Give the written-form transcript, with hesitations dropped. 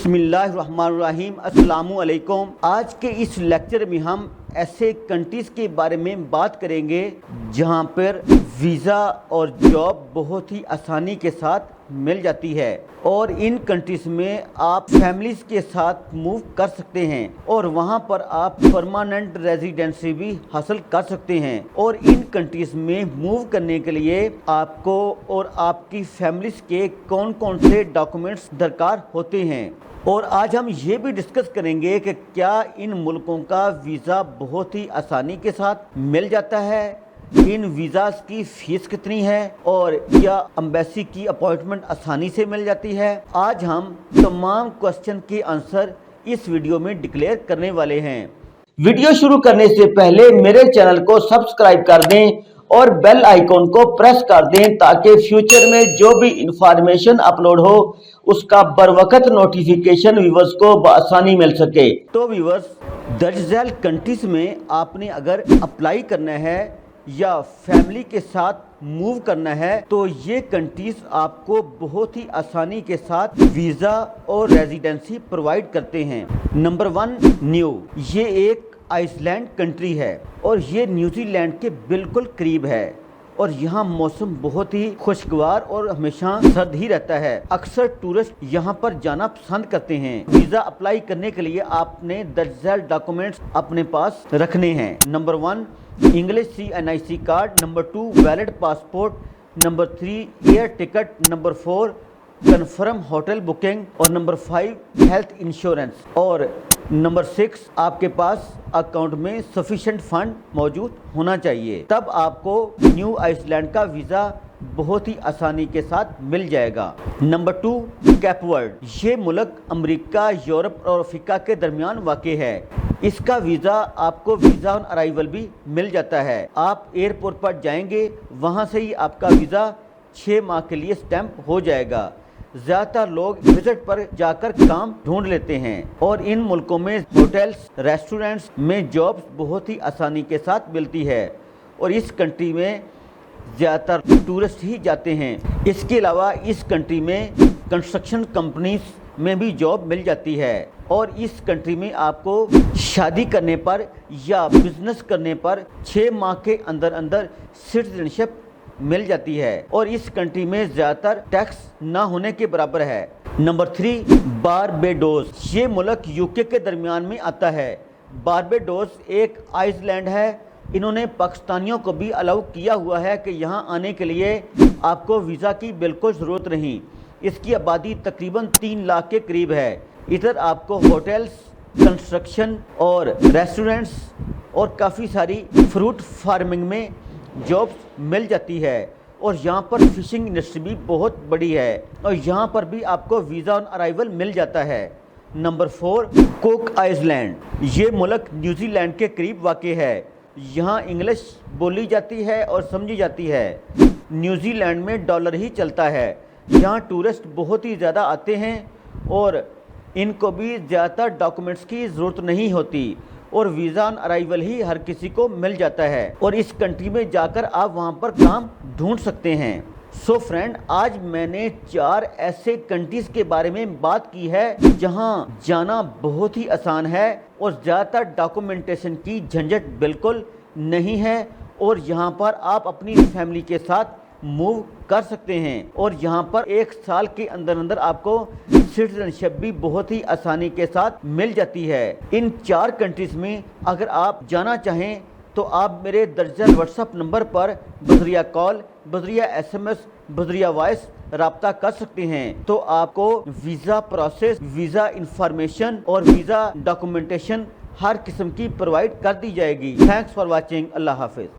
बिस्मिल्लाहिर्रहमानिर्रहीम। अस्सलामु अलैकुम। आज के इस लेक्चर में हम ऐसे कंट्रीज़ के बारे में बात करेंगे जहां पर वीज़ा और जॉब बहुत ही आसानी के साथ मिल जाती है और इन कंट्रीज़ में आप फैमिलीज़ के साथ मूव कर सकते हैं और वहां पर आप परमानेंट रेजिडेंसी भी हासिल कर सकते हैं। और इन कंट्रीज़ में मूव करने के लिए आपको और आपकी फैमिलीज़ के कौन कौन से डॉक्यूमेंट्स दरकार होते हैं। और आज हम ये भी डिस्कस करेंगे कि क्या इन मुल्कों का वीज़ा बहुत ही आसानी के साथ मिल जाता है, इन वीज़ास की फ़ीस कितनी है और क्या एम्बेसी की अपॉइंटमेंट आसानी से मिल जाती है। आज हम तमाम क्वेश्चन के आंसर इस वीडियो में डिक्लेयर करने वाले हैं। वीडियो शुरू करने से पहले मेरे चैनल को सब्सक्राइब कर दें और बेल आइकॉन को प्रेस कर दें ताकि फ्यूचर में जो भी इंफॉर्मेशन अपलोड हो उसका बरवकत नोटिफिकेशन व्यूअर्स को बआसानी मिल सके। तो व्यूअर्स, दर्ज झैल कंट्रीज में आपने अगर अप्लाई करना है या फैमिली के साथ मूव करना है तो ये कंट्रीज आपको बहुत ही आसानी के साथ वीज़ा और रेजिडेंसी प्रोवाइड करते हैं। Number 1, new. ये एक आइसलैंड कंट्री है और ये न्यूजीलैंड के बिल्कुल करीब है और यहाँ मौसम बहुत ही खुशगवार और हमेशा सर्द ही रहता है। अक्सर टूरिस्ट यहाँ पर जाना पसंद करते हैं। वीज़ा अप्लाई करने के लिए आपने दर्ज झैल डॉक्यूमेंट्स अपने पास रखने हैं। Number 1, English CNIC card. Number 2, valid passport. Number 3, air ticket. Number 4, confirm hotel booking. और नंबर 5, हेल्थ इंश्योरेंस। और नंबर 6, आपके पास अकाउंट में सफिशिएंट फंड मौजूद होना चाहिए। तब आपको न्यू आइसलैंड का वीज़ा बहुत ही आसानी के साथ मिल जाएगा। Number 2, cap word. ये मुल्क अमेरिका, यूरोप और अफ्रीका के दरमियान वाक़ है। इसका वीज़ा आपको वीज़ा ऑन अराइवल भी मिल जाता है। आप एयरपोर्ट पर जाएंगे, वहाँ से ही आपका वीज़ा 6 माह के लिए स्टैंप हो जाएगा। ज़्यादातर लोग विजिट पर जाकर काम ढूंढ लेते हैं और इन मुल्कों में होटल्स, रेस्टोरेंट्स में जॉब्स बहुत ही आसानी के साथ मिलती है और इस कंट्री में ज़्यादातर टूरिस्ट ही जाते हैं। इसके अलावा इस कंट्री में कंस्ट्रक्शन कंपनीज में भी जॉब मिल जाती है और इस कंट्री में आपको शादी करने पर या बिजनेस करने पर 6 माह के अंदर अंदर सिटीजनशिप मिल जाती है और इस कंट्री में ज़्यादातर टैक्स ना होने के बराबर है। Number 3, Barbados. ये मुल्क यूके के दरमियान में आता है। बारबेडोस एक आइसलैंड है। इन्होंने पाकिस्तानियों को भी अलाउ किया हुआ है कि यहाँ आने के लिए आपको वीज़ा की बिल्कुल ज़रूरत नहीं। इसकी आबादी तकरीबन 3 लाख के करीब है। इधर आपको होटल्स, कंस्ट्रक्शन और रेस्टोरेंट्स और काफ़ी सारी फ्रूट फार्मिंग में जॉब्स मिल जाती है और यहाँ पर फिशिंग इंडस्ट्री भी बहुत बड़ी है और यहाँ पर भी आपको वीज़ा ऑन अराइवल मिल जाता है। Number 4, Cook island. ये मुल्क न्यूजीलैंड के करीब वाक़ है। यहाँ इंग्लिश बोली जाती है और समझी जाती है। न्यूजीलैंड में डॉलर ही चलता है। यहाँ टूरिस्ट बहुत ही ज़्यादा आते हैं और इनको भी ज़्यादातर डॉक्यूमेंट्स की ज़रूरत नहीं होती और वीज़ा ऑन अराइवल ही हर किसी को मिल जाता है और इस कंट्री में जाकर आप वहाँ पर काम ढूंढ सकते हैं। सो फ्रेंड, आज मैंने 4 ऐसे कंट्रीज़ के बारे में बात की है जहाँ जाना बहुत ही आसान है और ज़्यादातर डॉक्यूमेंटेशन की झंझट बिल्कुल नहीं है और यहाँ पर आप अपनी फैमिली के साथ मूव कर सकते हैं और यहाँ पर 1 साल के अंदर अंदर आपको सिटीजनशिप भी बहुत ही आसानी के साथ मिल जाती है। इन 4 कंट्रीज़ में अगर आप जाना चाहें तो आप मेरे दर्जन व्हाट्सएप नंबर पर बजरिया कॉल, बजरिया SMS, बजरिया वॉइस राब्ता कर सकते हैं तो आपको वीज़ा प्रोसेस, वीज़ा इंफॉर्मेशन और वीज़ा डॉक्यूमेंटेशन हर किस्म की प्रोवाइड कर दी जाएगी। Thanks for watching. अल्लाह हाफिज़।